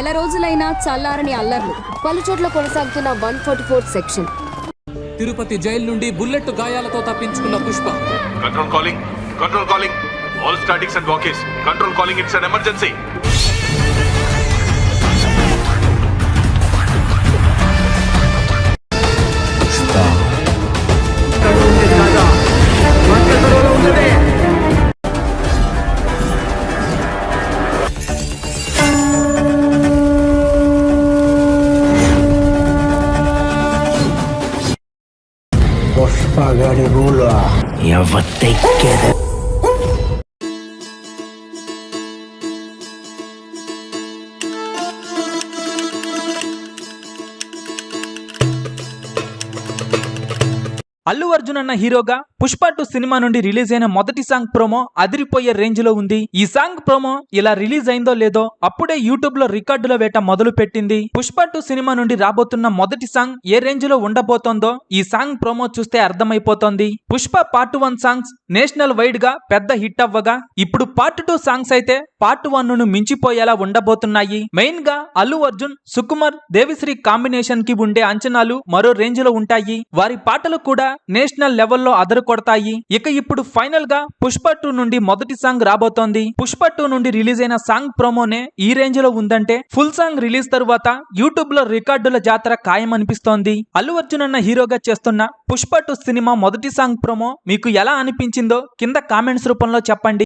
నెల రోజులైనా చల్లారని అల్లర్లు, పలు చోట్ల కొనసాగుతున్న 144 సెక్షన్. తిరుపతి జైలు నుండి బుల్లెట్ గాయాలతో తప్పించుకున్న Pushpa. Control calling all statics and walkies. Control calling, it's an emergency. Pushpa Garibula. Eu vou ter que... Allu Arjun అన్న హీరోగా పుష్ప 2 సినిమా నుండి రిలీజ్ అయిన మొదటి సాంగ్ ప్రోమో అదిరిపోయే రేంజ్ లో ఉంది. ఈ సాంగ్ ప్రోమో ఇలా రిలీజ్ అయిందో లేదో అప్పుడే యూట్యూబ్ లో రికార్డుల వేట మొదలు పెట్టింది. పుష్ప 2 సినిమా నుండి రాబోతున్న మొదటి సాంగ్ ఏ రేంజ్ లో ఉండబోతోందో ఈ సాంగ్ ప్రోమో చూస్తే అర్థమైపోతోంది. Pushpa part 1 songs national wide గా పెద్ద హిట్ అవ్వగా ఇప్పుడు పార్ట్ 2 సాంగ్స్ అయితే పార్ట్ 1 ను మించిపోయేలా ఉండబోతున్నాయి. మెయిన్ గా అల్లు అర్జున్, సుకుమార్, దేవిశ్రీ కాంబినేషన్ కి ఉండే అంచనాలు మరో రేంజ్ లో ఉంటాయి. వారి పాటలు కూడా నేషనల్ లెవెల్లో అదరు కొడతాయి. ఇక ఇప్పుడు ఫైనల్ గా పుష్ప 2 నుండి మొదటి సాంగ్ రాబోతోంది. పుష్ప 2 నుండి రిలీజ్ అయిన సాంగ్ ప్రోమోనే ఈ రేంజ్ లో ఉందంటే ఫుల్ సాంగ్ రిలీజ్ తరువాత యూట్యూబ్ లో రికార్డుల జాతర ఖాయం అనిపిస్తోంది. అల్లు అర్జున్ అన్న హీరోగా చేస్తున్న పుష్ప 2 సినిమా మొదటి సాంగ్ ప్రోమో మీకు ఎలా అనిపించిందో కింద కామెంట్స్ రూపంలో చెప్పండి.